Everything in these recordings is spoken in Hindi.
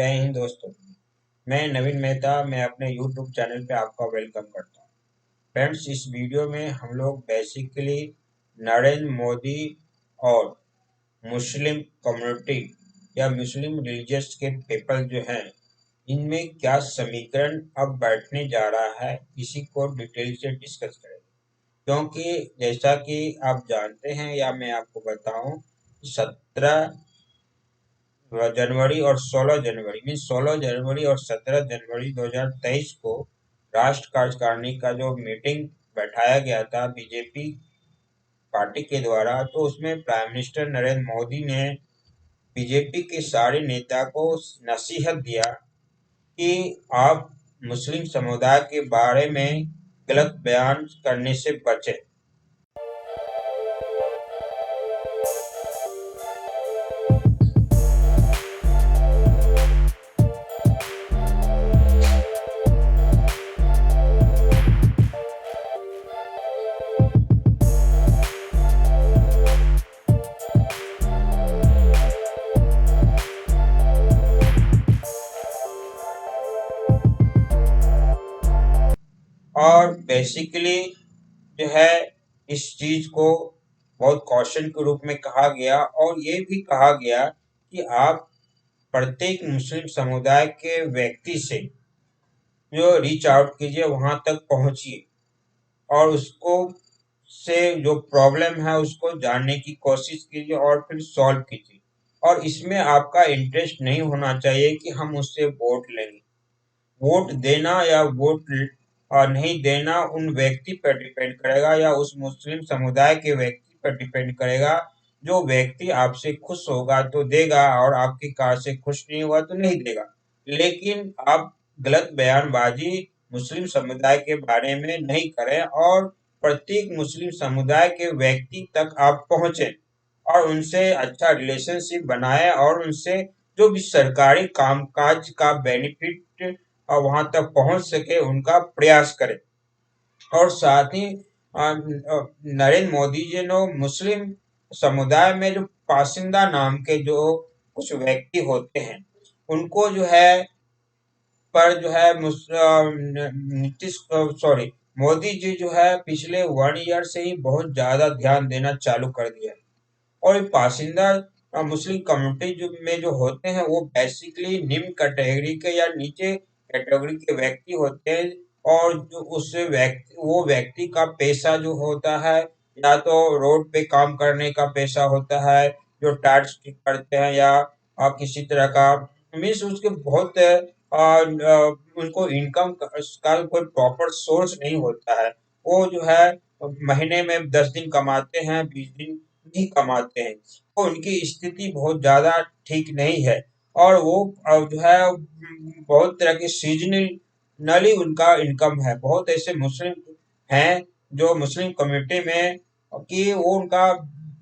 जय हिंद दोस्तों। मैं नवीन मेहता मैं अपने यूट्यूब चैनल पे आपका वेलकम करता हूँ। फ्रेंड्स, इस वीडियो में हम लोग बेसिकली नरेंद्र मोदी और मुस्लिम कम्युनिटी या मुस्लिम रिलीजियस के पीपल जो हैं, इनमें क्या समीकरण अब बैठने जा रहा है, इसी को डिटेल से डिस्कस करेंगे। क्योंकि जैसा कि आप जानते हैं या मैं आपको बताऊं, 17 जनवरी और 16 जनवरी मीन 16 जनवरी और 17 जनवरी 2023 को राष्ट्र कार्यकारिणी का जो मीटिंग बैठाया गया था बीजेपी पार्टी के द्वारा, तो उसमें प्राइम मिनिस्टर नरेंद्र मोदी ने बीजेपी के सारे नेता को नसीहत दिया कि आप मुस्लिम समुदाय के बारे में गलत बयान करने से बचें। और बेसिकली जो है, इस चीज को बहुत कॉशन के रूप में कहा गया और ये भी कहा गया कि आप प्रत्येक मुस्लिम समुदाय के व्यक्ति से जो रीच आउट कीजिए, वहां तक पहुंचिए और उसको से जो प्रॉब्लम है उसको जानने की कोशिश कीजिए और फिर सॉल्व कीजिए। और इसमें आपका इंटरेस्ट नहीं होना चाहिए कि हम उससे वोट लेंगे। वोट देना या वोट नहीं देना उन व्यक्ति पर डिपेंड करेगा या उस मुस्लिम समुदाय के व्यक्ति पर डिपेंड करेगा। जो व्यक्ति आपसे खुश होगा तो देगा और आपकी कार से खुश नहीं हुआ तो नहीं देगा। लेकिन आप गलत बयानबाजी मुस्लिम समुदाय के बारे में नहीं करें और प्रत्येक मुस्लिम समुदाय के व्यक्ति तक आप पहुंचे और उनसे अच्छा रिलेशनशिप बनाए और उनसे जो भी सरकारी कामकाज का बेनिफिट वहां तक पहुंच सके उनका प्रयास करें। और साथ ही नरेंद्र मोदी जी ने मुस्लिम समुदाय में जो पासिंदा नाम के जो कुछ व्यक्ति होते हैं, उनको जो है पर जो है नीतीश सॉरी मोदी जी जो है पिछले 1 ईयर से ही बहुत ज्यादा ध्यान देना चालू कर दिया है। और ये पासिंदा मुस्लिम कम्युनिटी में जो होते हैं वो बेसिकली निम्न कैटेगरी के या नीचे कैटेगरी के व्यक्ति होते हैं। और जो उस व्यक्ति वो व्यक्ति का पेशा जो होता है, या तो रोड पे काम करने का पेशा होता है, जो टायर्स ठीक करते हैं, या किसी तरह का मीन्स उसके बहुत उनको इनकम का कोई प्रॉपर सोर्स नहीं होता है। वो जो है महीने में 10 दिन कमाते हैं, 20 दिन नहीं कमाते हैं। तो उनकी स्थिति बहुत ज्यादा ठीक नहीं है और वो जो है बहुत तरह के सीजनली उनका इनकम है। बहुत ऐसे मुस्लिम हैं जो मुस्लिम कम्युनिटी में कि वो उनका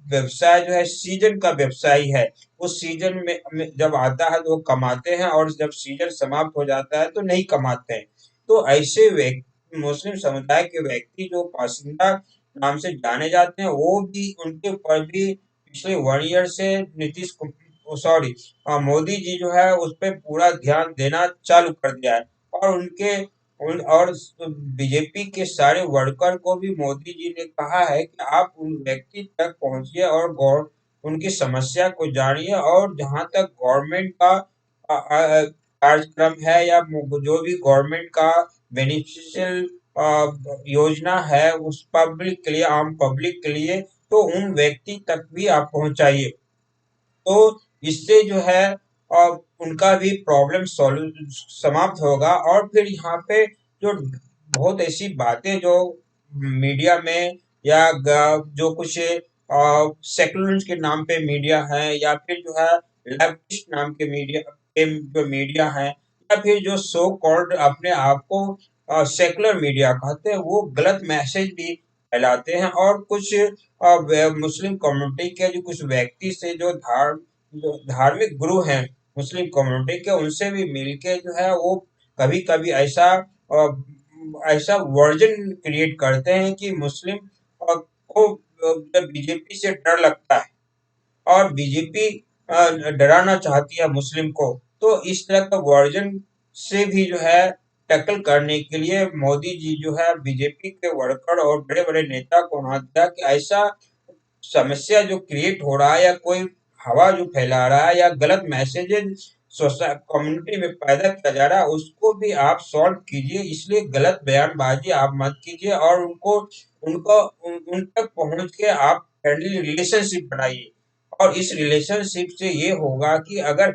व्यवसाय जो है सीजन का व्यवसाय है। उस सीजन में जब आता है तो वो कमाते हैं और जब सीजन समाप्त हो जाता है तो नहीं कमाते हैं। तो ऐसे व्यक्ति मुस्लिम समुदाय के व्यक्ति जो पासिंदा नाम से जाने जाते हैं, वो भी उनके ऊपर भी पिछले 1 ईयर से सॉरी मोदी जी जो है उस पर पूरा ध्यान देना चालू कर दिया है। और और बीजेपी के सारे वर्कर को भी मोदी जी ने कहा है कि आप उन व्यक्ति तक पहुंचिए और उनकी समस्या को जानिए और जहां तक गवर्नमेंट का कार्यक्रम है या जो भी गवर्नमेंट का बेनिफिशियल योजना है उस पब्लिक के लिए, आम पब्लिक के लिए, तो उन व्यक्ति तक भी आप पहुंचाइए। तो इससे जो है उनका भी प्रॉब्लम सॉल्व समाप्त होगा। और फिर यहाँ पे जो बहुत ऐसी बातें जो मीडिया में या जो कुछ सेकुलर के नाम पे मीडिया है या फिर जो है लेफ्टिस्ट नाम के जो मीडिया है या फिर जो सो कॉल्ड अपने आप को सेकुलर मीडिया कहते हैं, वो गलत मैसेज भी फैलाते हैं। और कुछ मुस्लिम कम्युनिटी के जो कुछ व्यक्ति से जो धार्मिक गुरु हैं मुस्लिम कम्युनिटी के, उनसे भी मिलके जो है वो कभी कभी ऐसा वर्जन क्रिएट करते हैं कि मुस्लिम को बीजेपी से डर लगता है और बीजेपी डराना चाहती है मुस्लिम को। तो इस तरह का वर्जन से भी जो है टैकल करने के लिए मोदी जी जो है बीजेपी के वर्कर और बड़े-बड़े नेता को वहाँ दिया कि ऐसा समस्या जो क्रिएट हो रहा है या कोई हवा जो फैला रहा है या गलत मैसेजेस कम्युनिटी में पैदा किया जा रहा है उसको भी आप सॉल्व कीजिए, इसलिए गलत बयानबाजी आप मत कीजिए और उनको उन तक पहुंच के आप फ्रेंडली रिलेशनशिप बनाइए। और इस रिलेशनशिप से ये होगा कि अगर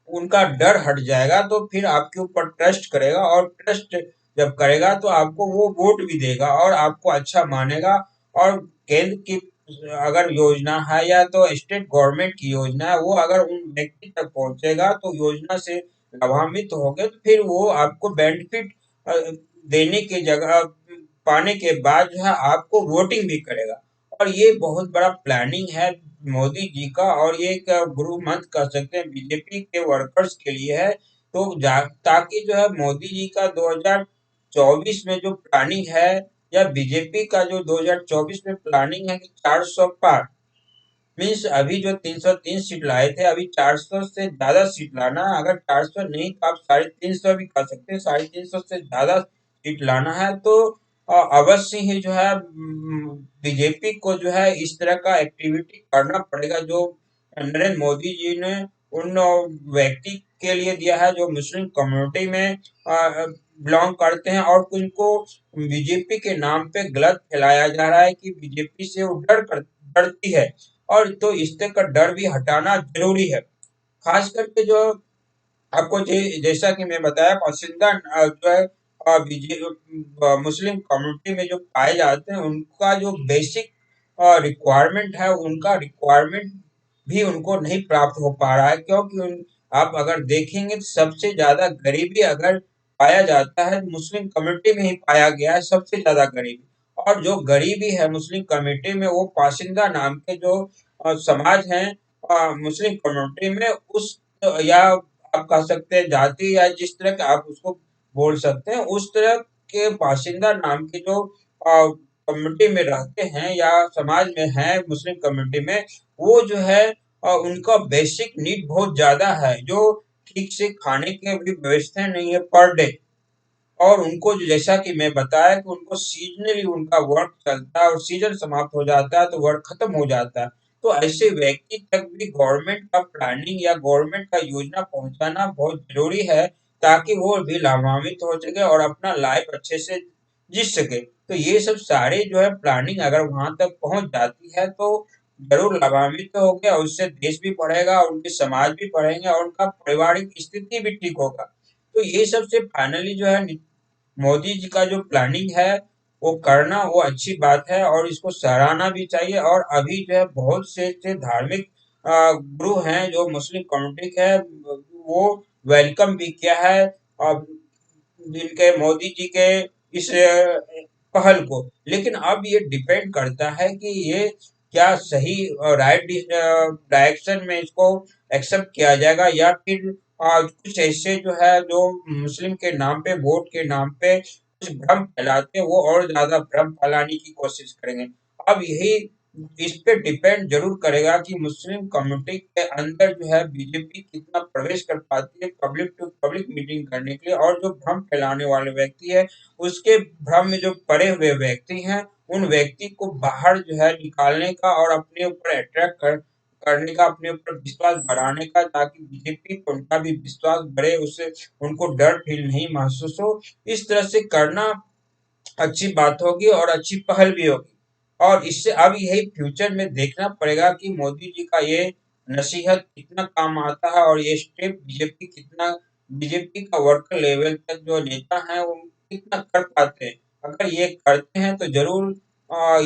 उनका डर हट जाएगा तो फिर आपके ऊपर ट्रस्ट करेगा और ट्रस्ट जब करेगा तो आपको वो वोट भी देगा और आपको अच्छा मानेगा। और केंद्र की अगर योजना है या तो स्टेट गवर्नमेंट की योजना है वो अगर उन व्यक्ति तक पहुंचेगा तो योजना से लाभान्वित होंगे तो फिर वो आपको बेनिफिट देने की जगह पाने के बाद जो है आपको वोटिंग भी करेगा। और ये बहुत बड़ा प्लानिंग है मोदी जी का और ये एक गुरु मंत्र कह सकते हैं बीजेपी के वर्कर्स के लिए है। तो ताकि जो है मोदी जी का 2024 में जो प्लानिंग है या बीजेपी का जो 2024 में प्लानिंग है कि 400 पार मीन्स अभी जो 303 सीट लाए थे अभी 400 से ज्यादा सीट लाना है। अगर 400 नहीं तो आप 350 भी कर सकते हैं, 350 से ज्यादा सीट लाना है तो अवश्य ही जो है बीजेपी को जो है इस तरह का एक्टिविटी करना पड़ेगा जो नरेंद्र मोदी जी ने उन व्यक्ति के लिए दिया है जो मुस्लिम कम्युनिटी में बिलोंग करते हैं और उनको बीजेपी के नाम पे गलत फैलाया जा रहा है कि बीजेपी से वो डरती है। और तो इस तरह का डर भी हटाना जरूरी है। खास करके जो आपको जैसा कि मैं बताया बाशिंदा जो है मुस्लिम कम्युनिटी में जो पाए जाते हैं उनका जो बेसिक रिक्वायरमेंट है उनका रिक्वायरमेंट भी उनको नहीं प्राप्त हो पा रहा है क्योंकि आप अगर देखेंगे तो सबसे ज्यादा गरीबी अगर पाया जाता है मुस्लिम कम्युनिटी में ही पाया गया है सबसे ज्यादा गरीबी। और जो गरीबी है मुस्लिम कम्युनिटी में वो बाशिंदा नाम के जो समाज हैं मुस्लिम कम्युनिटी में उस या आप कह सकते हैं जाति या जिस तरह का आप उसको बोल सकते हैं उस तरह के बाशिंदा नाम के जो कम्युनिटी में रहते हैं या समाज में है मुस्लिम कम्युनिटी में वो जो है उनका बेसिक नीड बहुत ज्यादा है जो ठीक से खाने की भी व्यवस्था नहीं है पर डे। और उनको जैसा कि मैं बताया कि उनको सीजनली उनका वर्क चलता है और सीजन समाप्त हो जाता है तो वर्क खत्म हो जाता है। तो ऐसे व्यक्ति तक भी गवर्नमेंट का प्लानिंग या गवर्नमेंट का योजना पहुंचाना बहुत जरूरी है ताकि वो भी लाभान्वित हो सके और अपना लाइफ अच्छे से जी सके। तो ये सब सारे जो है प्लानिंग अगर वहां तक पहुंच जाती है तो जरूर लाभान्वित तो होंगे और उससे देश भी बढ़ेगा और उनके समाज भी बढ़ेंगे और उनका पारिवारिक स्थिति भी ठीक होगा। तो ये सबसे फाइनली जो है मोदी जी का जो प्लानिंग है वो करना वो अच्छी बात है और इसको सराहना भी चाहिए। और अभी जो है बहुत से धार्मिक गुरु हैं जो मुस्लिम कम्युनिटी के हैं वो वेलकम भी किया है और जिनके मोदी जी के इस पहल को। लेकिन अब ये डिपेंड करता है कि ये क्या सही राइट डायरेक्शन में इसको एक्सेप्ट किया जाएगा या फिर कुछ ऐसे जो है जो मुस्लिम के नाम पे वोट के नाम पे कुछ भ्रम फैलाते हैं वो और ज्यादा भ्रम फैलाने की कोशिश करेंगे। अब यही इस पे डिपेंड जरूर करेगा कि मुस्लिम कम्युनिटी के अंदर जो है बीजेपी कितना प्रवेश कर पाती है पब्लिक टू पब्लिक मीटिंग करने के लिए और जो भ्रम फैलाने वाले व्यक्ति है उसके भ्रम में जो पड़े हुए व्यक्ति हैं उन व्यक्ति को बाहर जो है निकालने का और अपने ऊपर अट्रैक्ट करने का अपने ऊपर विश्वास बढ़ाने का ताकि बीजेपी पर उनका भी विश्वास बढ़े उससे उनको डर फील नहीं महसूस हो। इस तरह से करना अच्छी बात होगी और अच्छी पहल भी होगी। और इससे अब यही फ्यूचर में देखना पड़ेगा कि मोदी जी का ये नसीहत कितना काम आता है और ये स्टेप बीजेपी कितना बीजेपी का वर्कर लेवल तक जो नेता है वो कितना कर पाते हैं। अगर ये करते हैं तो जरूर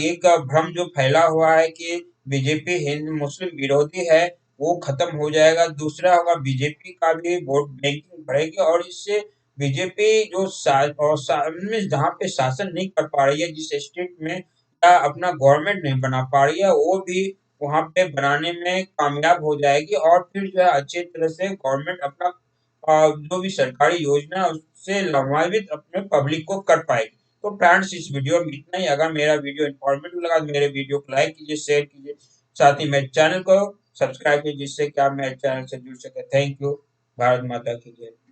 एक भ्रम जो फैला हुआ है कि बीजेपी हिंदू मुस्लिम विरोधी है वो खत्म हो जाएगा। दूसरा होगा बीजेपी का भी वोट बैंकिंग बढ़ेगी और इससे बीजेपी जो मीन्स जहाँ पे शासन नहीं कर पा रही है जिस स्टेट में या अपना गवर्नमेंट नहीं बना पा रही है वो भी वहाँ पे बनाने में कामयाब हो जाएगी और फिर जो है अच्छी तरह से गवर्नमेंट अपना जो भी सरकारी योजना है उससे लाभान्वित अपने पब्लिक को कर पाएगी। तो फ्रेंड्स इस वीडियो में इतना ही। अगर मेरा वीडियो इन्फॉर्मेटिव लगा तो मेरे वीडियो को लाइक कीजिए शेयर कीजिए साथ ही मेरे चैनल को सब्सक्राइब कीजिए जिससे कि आप मेरे चैनल से जुड़ सके। Thank you. भारत माता की जय।